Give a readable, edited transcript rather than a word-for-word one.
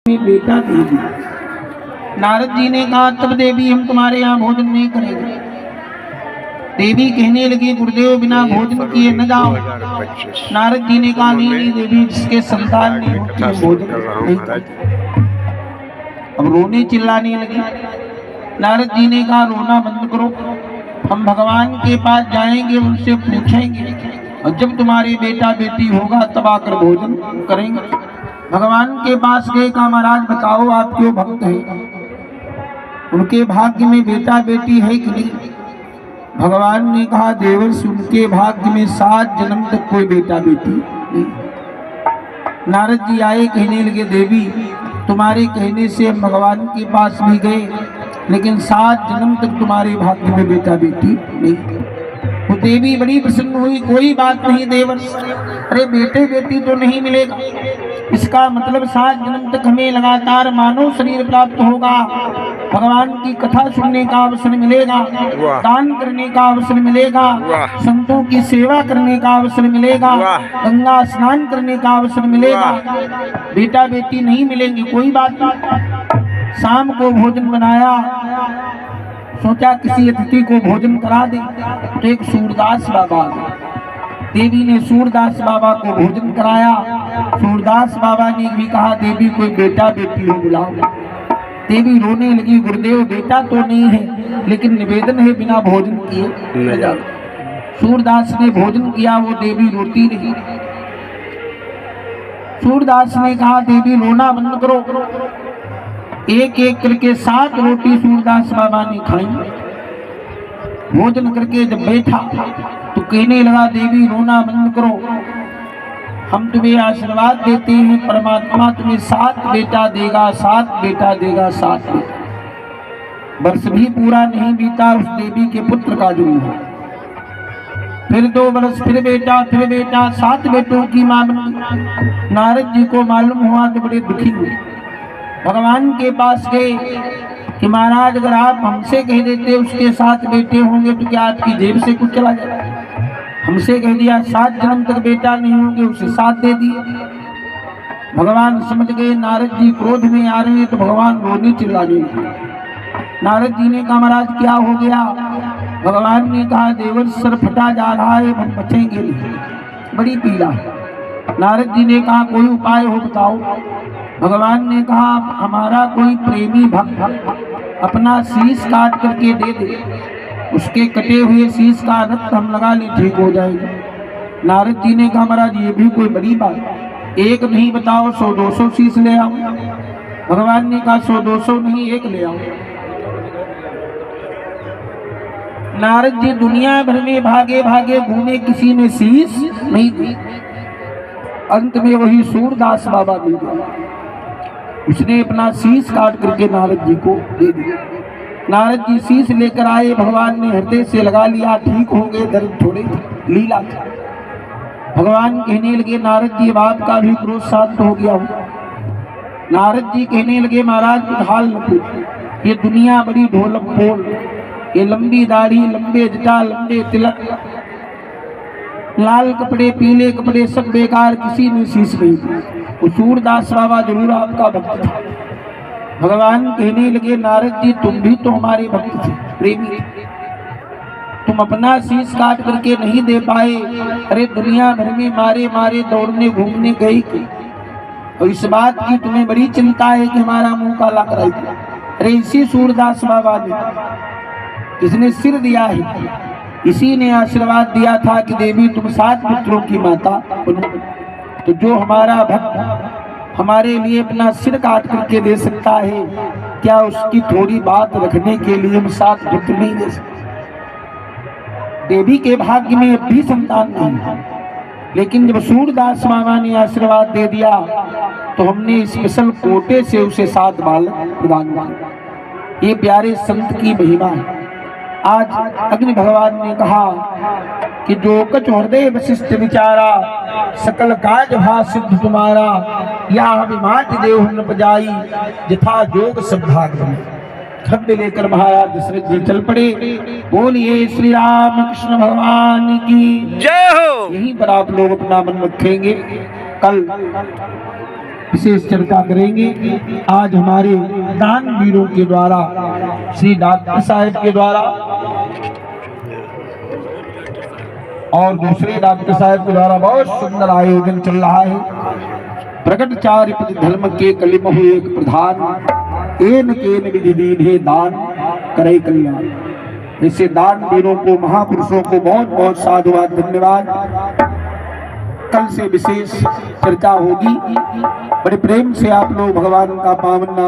बेटा देवी। नारद जी ने कहा तब देवी हम तुम्हारे यहाँ भोजन नहीं करेंगे। देवी कहने लगी गुरुदेव बिना भोजन किए न जाओ। नारद जी ने कहा नहीं देवी, जिसके संतान नहीं होती है भोजन नहीं करते। अब रोने चिल्लाने लगी। नारद जी ने कहा रोना बंद करो, हम भगवान के पास जाएंगे, उनसे पूछेंगे और जब तुम्हारे बेटा बेटी होगा तब आकर भोजन करेंगे। भगवान के पास गए, कहा महाराज बताओ आप क्यों भक्त हैं, उनके भाग्य में बेटा बेटी है कि नहीं। भगवान ने कहा देवर्षि उनके भाग्य में 7 जन्म तक कोई बेटा बेटी नहीं। नारद जी आए, कहने लगे देवी तुम्हारे कहने से हम भगवान के पास भी गए, लेकिन 7 जन्म तक तुम्हारे भाग्य में बेटा बेटी नहीं। वो देवी बड़ी प्रसन्न हुई, कोई बात नहीं देवर्षि, अरे बेटे बेटी तो नहीं मिलेगा, इसका मतलब 7 जन्म तक हमें लगातार मानव शरीर प्राप्त होगा, भगवान की कथा सुनने का अवसर मिलेगा, दान करने का अवसर मिलेगा, संतों की सेवा करने का अवसर मिलेगा, गंगा स्नान करने का अवसर मिलेगा, बेटा बेटी नहीं मिलेंगे, कोई बात नहीं। शाम को भोजन बनाया, सोचा किसी अतिथि को भोजन करा दे, तो एक सूरदास बाबा, देवी ने सूरदास बाबा को भोजन कराया। सूरदास बाबा ने भी कहा देवी कोई बेटा बेटी हो बुलाओ। देवी रोने लगी, गुरुदेव बेटा तो नहीं है, लेकिन निवेदन है बिना भोजन किए न जाओ। सूरदास ने भोजन किया, वो देवी रोती रही। सूरदास ने कहा देवी रोना बंद करो। एक एक करके 7 रोटी सूरदास बाबा ने खाई। भोजन करके जब बैठा तो कहने लगा देवी रोना बंद करो, हम तुम्हें आशीर्वाद देते हैं, परमात्मा तुम्हें 7 बेटा देगा, 7 बेटा देगा, 7 बेटा। वर्ष भी पूरा नहीं बीता, उस देवी के पुत्र का जन्म हुआ। फिर 2 वर्ष, फिर बेटा, 7 बेटों की मां बन गई। नारद जी को मालूम हुआ तो बड़े दुखी हुए, भगवान के पास गए कि महाराज अगर आप हमसे कह देते उसके 7 बेटे होंगे तो क्या आपकी जेब से कुछ चला जाए। हमसे कह दिया 7 जन्म तक बेटा नहीं होंगे, उसे 7 दे दिए। भगवान समझ गए नारद जी क्रोध में आ रहे हैं, तो भगवान रोने चिल्लाने लगे। नारद जी ने कहा महाराज क्या हो गया। भगवान ने कहा देवर्षि सर फटा जा रहा है, हम बचेंगे नहीं, बड़ी पीड़ा है। नारद जी ने कहा कोई उपाय हो बताओ। भगवान ने कहा हमारा कोई प्रेमी भक्त अपना शीश काट करके दे दे, उसके कटे हुए शीश का रक्त हम लगा ले, ठीक हो जाएगा। नारद जी ने कहा महाराज ये भी कोई बड़ी बात, एक नहीं बताओ 100-200 शीश ले आओ। भगवान ने कहा 100-200 नहीं, एक ले आओ। नारद जी दुनिया भर में भागे भागे घूमे, किसी ने शीश नहीं दी। अंत में वही सूरदास बाबा मिल गया, उसने अपना शीश काट करके नारद जी को दे दिया। नारद जी शीश लेकर आए, भगवान ने हृदय से लगा लिया, ठीक हो गए, दर्द थोड़े लीला था। भगवान कहने लगे नारद जी बाप का भी क्रोध शांत हो गया हो। नारद जी कहने लगे महाराज कुछ हाल न पूछ, ये दुनिया बड़ी ढोलक बोल, ये लंबी दाढ़ी, लंबे जटा, लंबे तिलक, लाल कपड़े, पीले कपड़े, सब बेकार, किसी ने शीश नहीं दी। वो सूरदास बाबा जरूर आपका भक्त था। भगवान कहने लगे नारद जी तुम भी तो हमारे भक्त थे, प्रेमी, तुम अपना शीश काट करके नहीं दे पाए। अरे दुनिया भर में मारे मारे दौड़ने घूमने गई और इस बात की तुम्हें बड़ी चिंता है कि हमारा मुंह काला कराई दिया। अरे इसी सूरदास बाबा ने, इसने सिर दिया है, इसी ने आशीर्वाद दिया था कि देवी तुम 7 पुत्रों की माता बनो। तो जो हमारा भक्त हमारे लिए अपना सिर काट करके दे सकता है, क्या उसकी थोड़ी बात रखने के लिए हम 7 पुत्र नहीं दे सकते। देवी के भाग्य में अब भी संतान नहीं है, लेकिन जब सूरदास बाबा ने आशीर्वाद दे दिया तो हमने स्पेशल कोटे से उसे 7 बालक प्रदान किए। ये प्यारे संत की महिमा है। आज अग्नि भगवान ने कहा कि जो कछ हृदय वशिष्ठ विचारा, सकल काज भा सिद्ध तुम्हारा, या विमाट देव न बजाई, यथा जोग सब भाग बने। खड्डे लेकर महाराज दशरथ जी चल पड़े। बोलिए श्री राम कृष्ण भगवान की जय हो। यहीं पर आप लोग अपना मन रखेंगे। कल विशेष चर्चा करेंगे। आज हमारे दानवीरों के द्वारा, श्री डॉक्टर साहब के द्वारा और दूसरे डॉक्टर साहब के द्वारा बहुत सुंदर आयोजन चल रहा है। प्रकट चारि पद धर्म के कलिम हुए एक प्रधान, एन केन विधि दीन्हे दान करे कल्याण। ऐसे दानवीरों को, महापुरुषों को बहुत बहुत साधुवाद, धन्यवाद। कल से विशेष चर्चा होगी। बड़े प्रेम से आप लोग भगवान का पावन नाम